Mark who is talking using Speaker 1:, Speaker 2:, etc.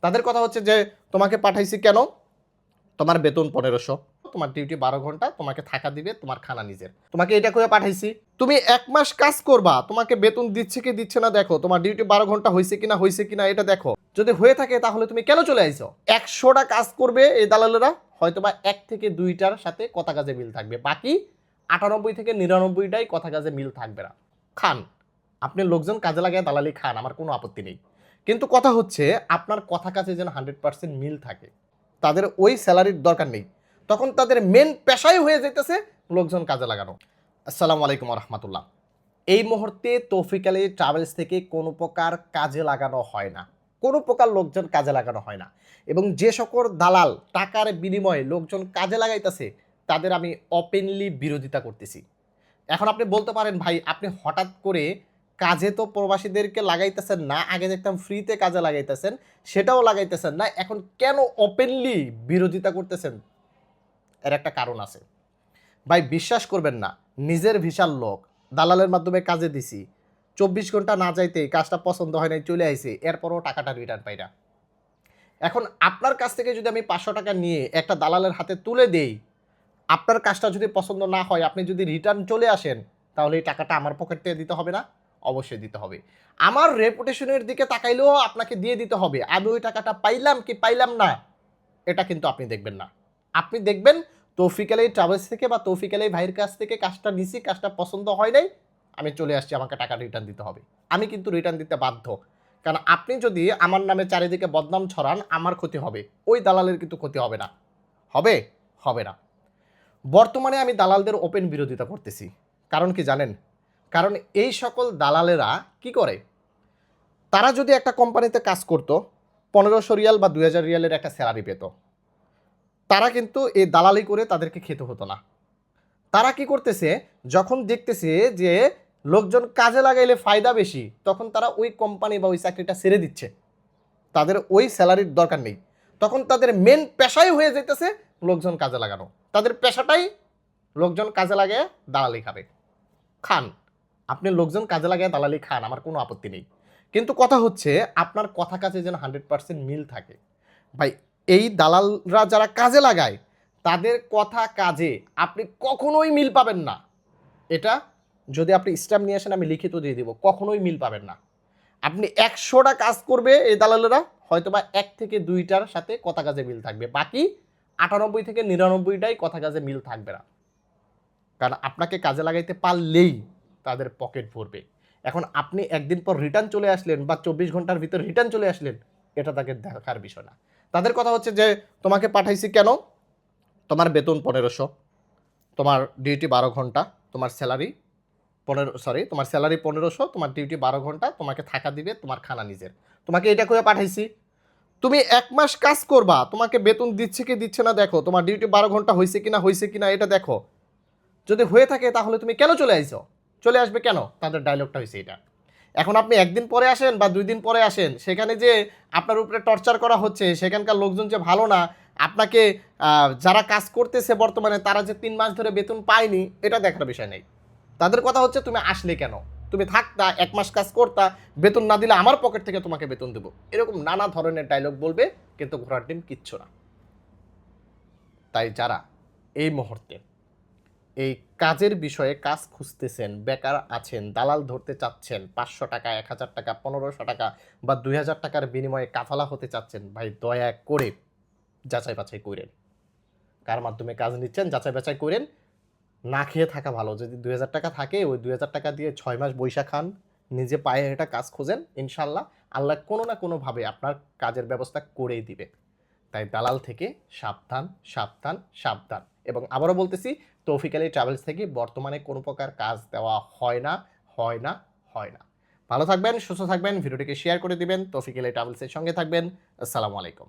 Speaker 1: তাদের কথা হচ্ছে যে তোমাকে পাঠাইছি কেন? তোমার বেতন ১৫০০, তোমার ডিউটি ১২ ঘন্টা, তোমাকে থাকা দিবে, তোমার খানা নিজের। তোমাকে এটা করে পাঠাইছি। তুমি ১ মাস কাজ করবা, তোমাকে বেতন দিচ্ছে কি দিচ্ছে না দেখো। তোমার ডিউটি ১২ ঘন্টা হইছে কিনা এটা দেখো। যদি হয়ে থাকে তাহলে তুমি কেন চলে আইছো? ১০০টা কাজ করবে এই দালালেরা, হয়তোবা ১ থেকে ২টার সাথে কথা কাজে মিল থাকবে। বাকি ৯৮ থেকে ৯৯টাই কথা কাজে মিল থাকবে না। খান। আপনি লোকজন কাজে লাগায় দালালি খান, আমার কোনো আপত্তি নেই। কিন্তু কথা হচ্ছে আপনার কথা কাজে যেন 100% মিল থাকে। তাদের ওই স্যালারির দরকার নেই। তখন তাদের মেন পেশাই হয়ে যাইতেছে লোকজন কাজে লাগানো। আসসালামু আলাইকুম ওয়া রাহমাতুল্লাহ। এই মুহূর্তে তৌফিক আলী ট্রাভেলস থেকে কোনো প্রকার কাজে লাগানো হয় না। কোনো প্রকার লোকজন কাজে লাগানো হয় না। এবং যে সকল দালাল টাকার বিনিময়ে লোকজন কাজে লাগাইতেছে তাদের আমি ওপেনলি বিরোধিতা করতেছি। এখন আপনি বলতে পারেন ভাই আপনি হঠাৎ করে কাজে তো প্রবাসীদেরকে লাগাইতেছেন না, আগে দেখতাম ফ্রিতে কাজে লাগাইতেছেন, সেটাও লাগাইতেছেন না, এখন কেন ওপেনলি বিরোধিতা করতেছেন? এর একটা কারণ আছে ভাই, বিশ্বাস করবেন না। নিজের ভিসার লোক দালালের মাধ্যমে কাজে দিছি, ২৪ ঘন্টা না যাইতেই কাজটা পছন্দ হয় নাই, চলে আইছে, এরপরও টাকাটা রিটার্ন পাই না। এখন আপনার কাছ থেকে যদি আমি ৫০০ টাকা নিয়ে একটা দালালের হাতে তুলে দেই, আপনার কাজটা যদি পছন্দ না হয়, আপনি যদি রিটার্ন চলে আসেন, তাহলে এই টাকাটা আমার পকেট থেকে দিতে হবে না? অবশ্যই দিতে হবে। আমার রেপুটেশনের দিকে তাকাইলেও আপনাকে দিয়ে দিতে হবে। আমি ওই টাকাটা পাইলাম কি পাইলাম না, এটা কিন্তু আপনি দেখবেন না। আপনি দেখবেন তৌফিক আলী ট্রাভেলস থেকে বা তৌফিক আলী ভাইয়ের কাছ থেকে কাজটা নিছি, কাজটা পছন্দ হয় নাই, আমি চলে আসছি, আমাকে টাকা রিটার্ন দিতে হবে। আমি কিন্তু রিটার্ন দিতে বাধ্য। কারণ আপনি যদি আমার নামে চারিদিকে বদনাম ছড়ান, আমার ক্ষতি হবে। ওই দালালের কিন্তু ক্ষতি হবে না। হবে? হবে না। বর্তমানে আমি দালালদের ওপেন বিরোধিতা করতেছি। কারণ কি জানেন? কারণ এই সকল দালালেরা কি করে? তারা যদি একটা কোম্পানিতে কাজ করত, ১৫০০ রিয়াল বা ২০০০ রিয়ালের একটা স্যালারি পেত। তারা কিন্তু এই দালালি করে তাদেরকে খেতে হতো না। তারা কি করতেছে? যখন দেখতেছে যে লোকজন কাজে লাগাইলে ফায়দা বেশি, তখন তারা ওই কোম্পানি বা ওই চাকরিটা ছেড়ে দিচ্ছে। তাদের ওই স্যালারির দরকার নেই। তখন তাদের মেন পেশাই হয়ে যাইতেছে লোকজন কাজে লাগানো। তাদের পেশাটাই লোকজন কাজে লাগিয়ে দালালি খাবে। খান। আপনি লোকজন কাজে লাগিয়ে দালালি খান, আমার কোনো আপত্তি নেই। কিন্তু কথা হচ্ছে আপনার কথা কাজে যেন 100% মিল থাকে। ভাই, এই দালালরা যারা কাজে লাগায় তাদের কথা কাজে আপনি কখনোই মিল পাবেন না। এটা যদি আপনি স্ট্যাম্প নিয়ে আসেন আমি লিখিত দিয়ে দিব, কখনোই মিল পাবেন না। আপনি ১০০টা কাজ করবে এই দালালেরা, হয়তোবা ১ থেকে ২টার সাথে কথা কাজে মিল থাকবে। বাকি ৯৮ থেকে ৯৯টাই কথা কাজে মিল থাকবে না। কারণ আপনাকে কাজে লাগাইতে পারলেই তাদের পকেট ভরবে। এখন আপনি একদিন পর রিটার্ন চলে আসলেন বা ২৪ ঘন্টার ভিতর রিটার্ন চলে আসলেন, এটা তাকে দেখার বিষয় না। তাদের কথা হচ্ছে যে তোমাকে পাঠাইছি কেন? তোমার বেতন ১৫০০, তোমার ডিউটি ১২ ঘন্টা, তোমার স্যালারি তোমার স্যালারি ১৫০০, তোমার ডিউটি ১২ ঘন্টা, তোমাকে থাকা দিবে, তোমার খানা নিজের। তোমাকে এটা করে পাঠাইছি। তুমি ১ মাস কাজ করবা, তোমাকে বেতন দিচ্ছে কি দিচ্ছে না দেখো। তোমার ডিউটি ১২ ঘন্টা হইছে কিনা এটা দেখো। যদি হয়ে থাকে তাহলে তুমি কেন চলে আইছো? চলে আসবে কেন? তাদের ডায়লগটা হইছে এটা। এখন আপনি ১ দিন পরে আসেন বা ২ দিন পরে আসেন, সেখানে যে আপনার উপরে টর্চার করা হচ্ছে, সেখানকার লোকজন যে ভালো না, আপনাকে যারা কাজ করতেছে বর্তমানে তারা যে ৩ মাস ধরে বেতন পায়নি, এটা দেখার বিষয় নেই। তাদের কথা হচ্ছে তুমি আসলে কেন? তুমি থাকতা, ১ মাস কাজ করতা, বেতন না দিলে আমার পকেট থেকে তোমাকে বেতন দেব। এরকম নানা ধরনের ডায়লগ বলবে, কিন্তু ঘোড়ার ডিম কিচ্ছু না। তাই যারা এই মুহূর্তে এই কাজের বিষয়ে কাজ খুঁজতেছেন, বেকার আছেন, দালাল ধরতে চাচ্ছেন, ৫০০ টাকা, ১০০০ টাকা, ১৫০০ টাকা বা ২০০০ টাকার বিনিময়ে কাফালা হতে চাচ্ছেন, ভাই দয়া করে যাচাই বাছাই কইরেন। কার মাধ্যমে কাজ নিচ্ছেন যাচাই বাছাই কইরেন। না খেয়ে থাকা ভালো। যদি ২০০০ টাকা থাকে, ওই ২০০০ টাকা দিয়ে ৬ মাস বইসা খান। নিজে পায়ে হেঁটে কাজ খোঁজেন। ইনশাআল্লাহ আল্লাহ কোনো না কোনোভাবে আপনার কাজের ব্যবস্থা করেই দিবে। তাই দালাল থেকে সাবধান, সাবধান, সাবধান। এবং আবারও বলতেছি, তৌফিক আলী ট্রাভেলস থেকে বর্তমানে কোনো প্রকার কাজ দেওয়া হয় না, হয় না, হয় না। ভালো থাকবেন, সুস্থ থাকবেন, ভিডিওটিকে শেয়ার করে দিবেন, তৌফিক আলী ট্রাভেলসের সঙ্গে থাকবেন। আসসালামু আলাইকুম।